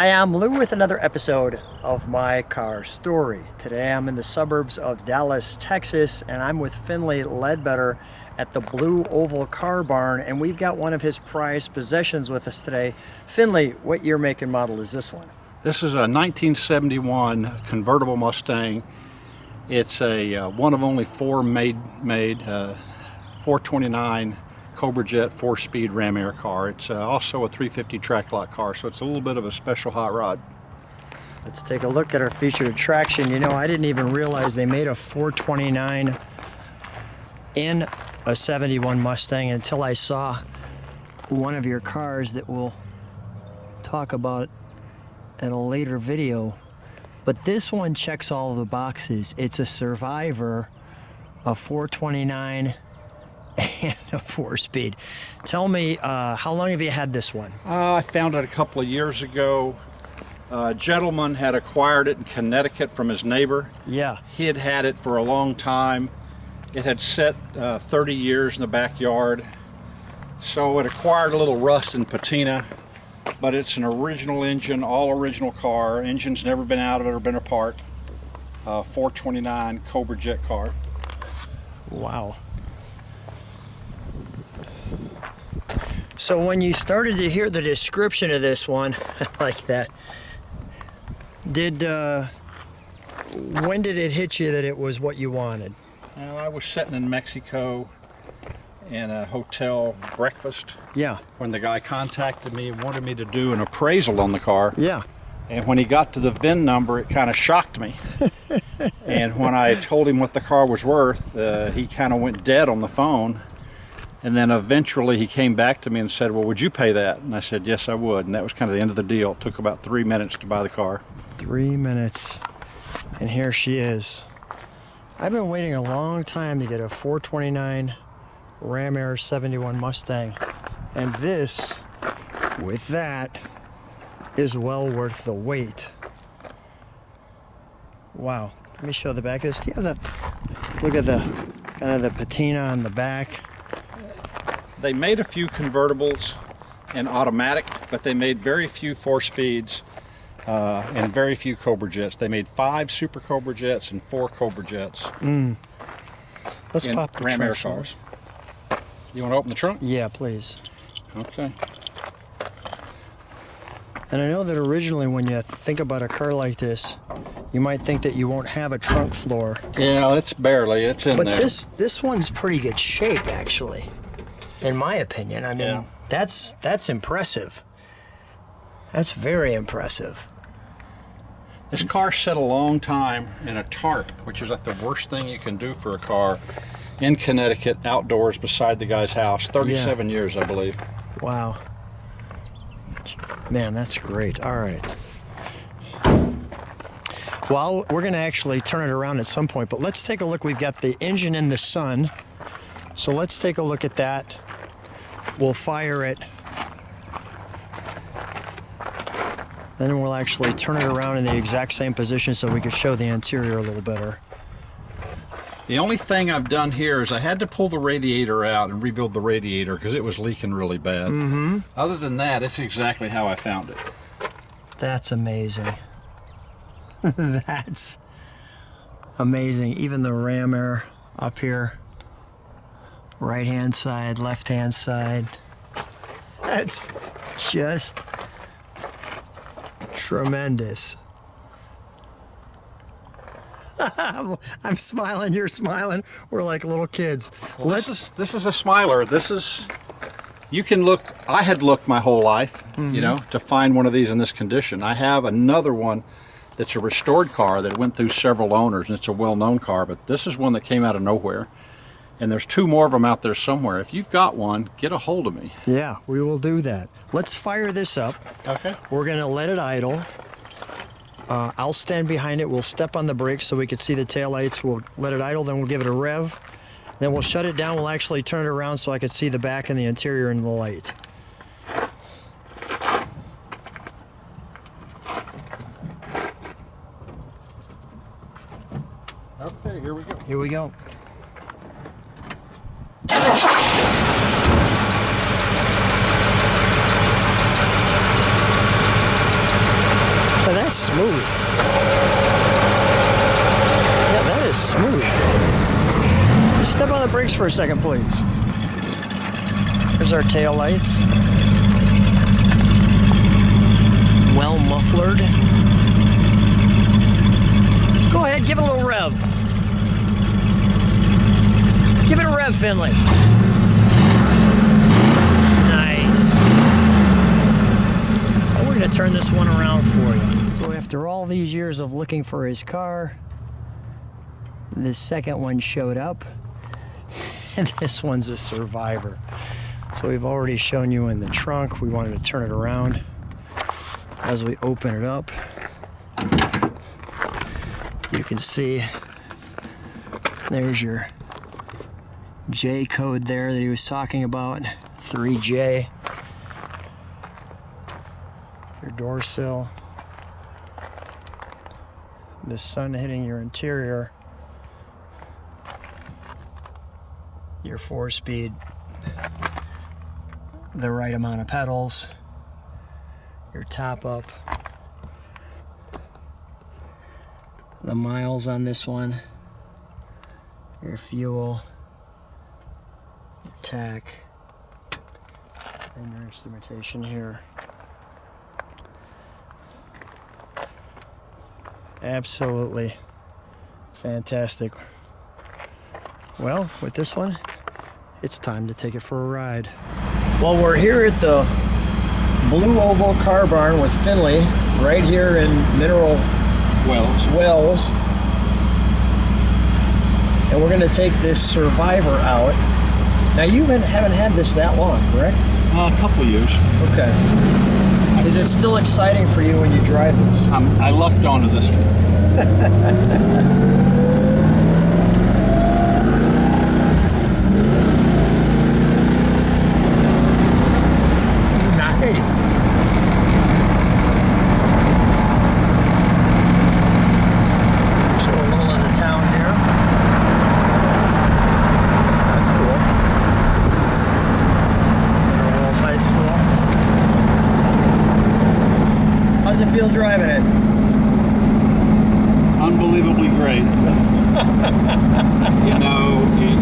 Hi, I'm Lou with another episode of My Car Story. Today I'm in the suburbs of Dallas, Texas, and I'm with Finley Ledbetter at the Blue Oval Car Barn, and we've got one of his prized possessions with us today. Finley, what year, make, and model is this one? This is a 1971 convertible Mustang. It's a one of only four made 429 Cobra Jet 4-speed Ram Air car. It's also a 350 track lot car, so it's a little bit of a special hot rod. Let's take a look at our featured attraction. You know, I didn't even realize they made a 429 in a 71 Mustang until I saw one of your cars that we'll talk about in a later video. But this one checks all the boxes. It's a survivor, a 429 and a 4-speed. Tell me, how long have you had this one? I found it a couple of years ago. A gentleman had acquired it in Connecticut from his neighbor. Yeah. He had had it for a long time. It had set 30 years in the backyard. So it acquired a little rust and patina, but it's an original engine, all original car. Engine's never been out of it or been apart. 429 Cobra Jet car. Wow. So when you started to hear the description of this one, like that, when did it hit you that it was what you wanted? Well, I was sitting in Mexico in a hotel breakfast. Yeah. When the guy contacted me and wanted me to do an appraisal on the car. Yeah. And when he got to the VIN number, it kind of shocked me. And when I told him what the car was worth, he kind of went dead on the phone. And then eventually he came back to me and said, well, would you pay that? And I said, yes, I would. And that was kind of the end of the deal. It took about 3 minutes to buy the car. 3 minutes. And here she is. I've been waiting a long time to get a 429 Ram Air 71 Mustang. And this, with that, is well worth the wait. Wow. Let me show the back of this. Do you have the, look at the kind of the patina on the back. They made a few convertibles in automatic, but they made very few 4-speeds and very few Cobra Jets. They made 5 Super Cobra Jets and 4 Cobra Jets. Let's pop the Ram Air trunk. cars. You want to open the trunk? Yeah, please. Okay. And I know that originally when you think about a car like this, you might think that you won't have a trunk floor. Yeah, it's barely. It's in But there. this one's pretty good shape, actually. In my opinion, I mean, Yeah. that's impressive. That's very impressive. This car sat a long time in a tarp, which is like the worst thing you can do for a car, in Connecticut, outdoors beside the guy's house. 37 years, I believe. Wow. Man, that's great. All right. Well, we're going to actually turn it around at some point, but let's take a look. We've got the engine in the sun. So let's take a look at that. We'll fire it. Then we'll actually turn it around in the exact same position so we can show the interior a little better. The only thing I've done here is I had to pull the radiator out and rebuild the radiator because it was leaking really bad. Other than that, it's exactly how I found it. That's amazing. That's amazing. Even the Ram Air up here. Right-hand side, left-hand side. That's just tremendous. I'm smiling, you're smiling. We're like little kids. Well, this is a smiler. This is, you can look, I had looked my whole life, you know, to find one of these in this condition. I have another one that's a restored car that went through several owners, and it's a well-known car, but this is one that came out of nowhere. And there's 2 more of them out there somewhere. If you've got one, get a hold of me. Yeah, we will do that. Let's fire this up. Okay. We're gonna let it idle. I'll stand behind it. We'll step on the brakes so we can see the taillights. We'll let it idle, then we'll give it a rev. Then we'll shut it down. We'll actually turn it around so I can see the back and the interior and the light. Okay, here we go. Here we go. brakes for a second, please. There's our tail lights. Well mufflered. Go ahead, give it a little rev. Give it a rev, Finley. Nice. Well, we're going to turn this one around for you. So after all these years of looking for his car, this second one showed up, and this one's a survivor. So we've already shown you in the trunk. We wanted to turn it around. As we open it up, you can see there's your J code there that he was talking about, 3J. Your door sill. The sun hitting your interior. Your 4-speed. The right amount of pedals. Your top up. The miles on this one. Your fuel. Your tack. And your instrumentation here. Absolutely fantastic. Well, with this one, it's time to take it for a ride. Well, we're here at the Blue Oval Car Barn with Finley, right here in Mineral Wells. And we're going to take this Survivor out. Now, you haven't had this that long, correct? A couple years. Okay. Is it still exciting for you when you drive this? I lucked onto this one. Nice. Show a little of the town here. That's cool. Mineral Wells High School. How's it feel driving it? Unbelievably great. You know, you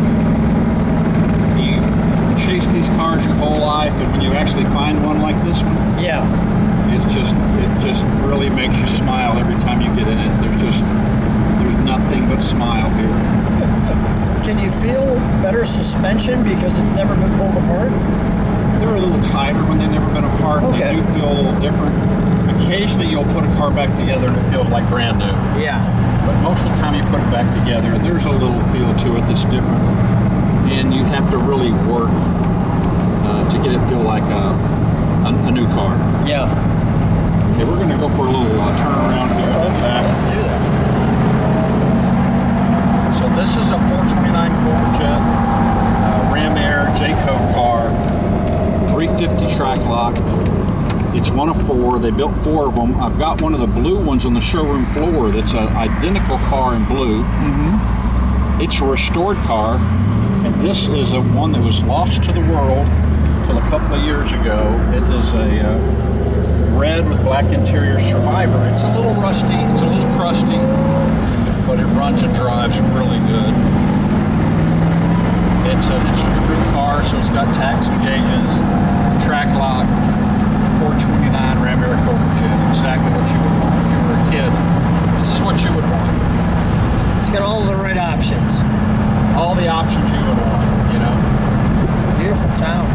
chase these cars your whole life, and when you actually find one like this one, Yeah. it just really makes you smile every time you get in it. There's nothing but smile here. Can you feel better suspension because it's never been pulled apart? They're a little tighter when they've never been apart. Okay. They do feel a little different. Occasionally you'll put a car back together and it feels like brand new. Yeah. But most of the time you put it back together, there's a little feel to it that's different. And you have to really work to get it feel like a new car. Yeah. Okay, we're going to go for a little turnaround here. Let's do that. So this is a 429 Cobra Jet, Ram Air J-Code car, 350 track lock. It's one of 4. They built 4 of them. I've got one of the blue ones on the showroom floor that's an identical car in blue. Mm-hmm. It's a restored car, and this is a one that was lost to the world till a couple of years ago. It is a red with black interior Survivor. It's a little rusty, it's a little crusty, but it runs and drives really good. It's an instrument group car, so it's got tacks and gauges, track lock, 429 Ram Air Cobra Jet, exactly what you would want if you were a kid. This is what you would want. It's got all the right options. All the options you would want, you know. Beautiful town.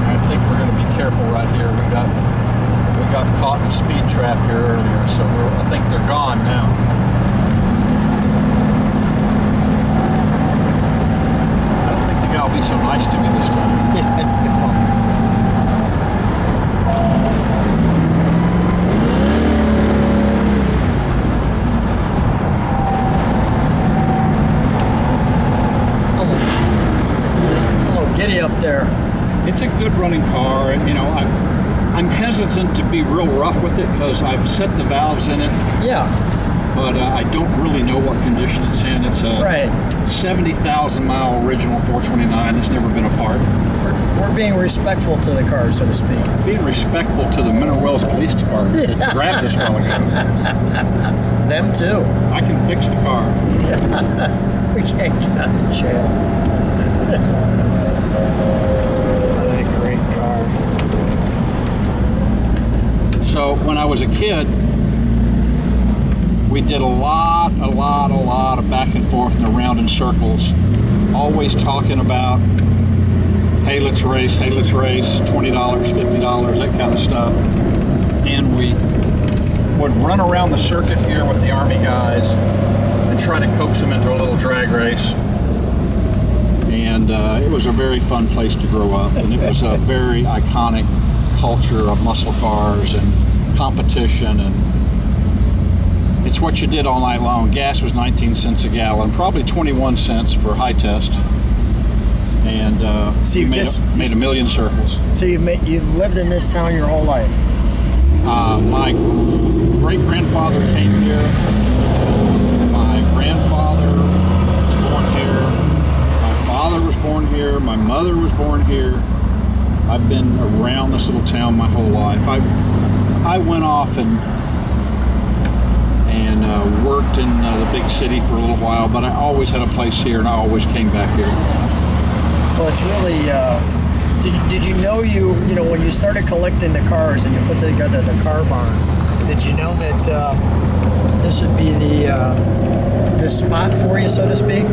I think we're going to be careful right here. We got caught in a speed trap here earlier, so I think they're gone now. I don't think the guy will be so nice to me this time. Yeah. Giddy up there. It's a good running car, and you know, I'm hesitant to be real rough with it because I've set the valves in it. Yeah. but I don't really know what condition it's in. It's a Right. 70,000 mile original 429 that's never been apart. We're being respectful to the car, so to speak. Being respectful to the Mineral Wells Police Department that grabbed us a while ago. Them too. I can fix the car. We can't get out of jail. What a great car. So when I was a kid, we did a lot of back and forth and around in circles, always talking about, hey, let's race, $20, $50, that kind of stuff. And we would run around the circuit here with the Army guys and try to coax them into a little drag race. And it was a very fun place to grow up, and it was a very iconic culture of muscle cars and competition, and it's what you did all night long. Gas was 19 cents a gallon, probably 21 cents for high test, and So you've made a million circles. So you've lived in this town your whole life. My great-grandfather came here. My grandfather was born here. My father was born here. My mother was born here. I've been around this little town my whole life. I went off and worked in the big city for a little while, but I always had a place here, and I always came back here. Well, it's really. Did you know when you started collecting the cars and you put together the car barn? Did you know that this would be the spot for you, so to speak?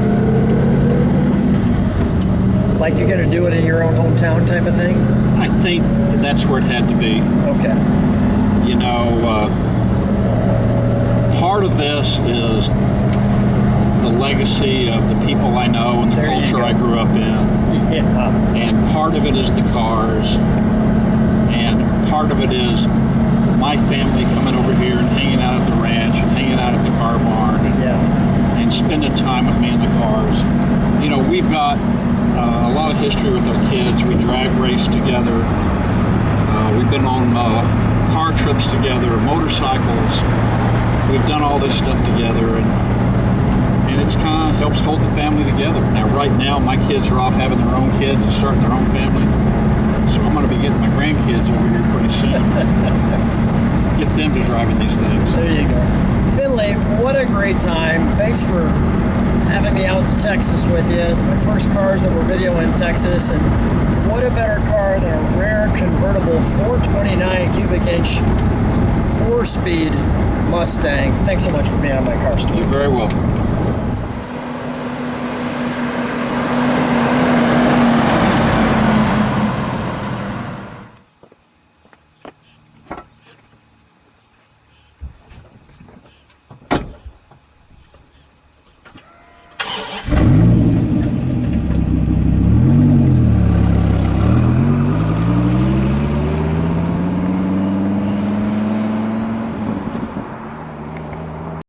Like you're gonna do it in your own hometown type of thing? I think that's where it had to be. Okay. You know, part of this is the legacy of the people I know and the There you culture go. I grew up in. Yeah. And part of it is the cars, and part of it is my family coming over here and hanging out at the ranch and hanging out at the car barn and spending time with me in the cars. You know, we've got a lot of history with our kids. We drag race together. We've been on car trips together, motorcycles. We've done all this stuff together, and it's kind of helps hold the family together. Now, right now, my kids are off having their own kids and starting their own family. So I'm going to be getting my grandkids over here pretty soon. Get them to driving these things. There you go. Finley, what a great time. Thanks for having me out to Texas with you. My first cars that were video in Texas, and what a better car than a rare convertible 429 cubic inch 4-speed Mustang. Thanks so much for being on my car story. You're very welcome.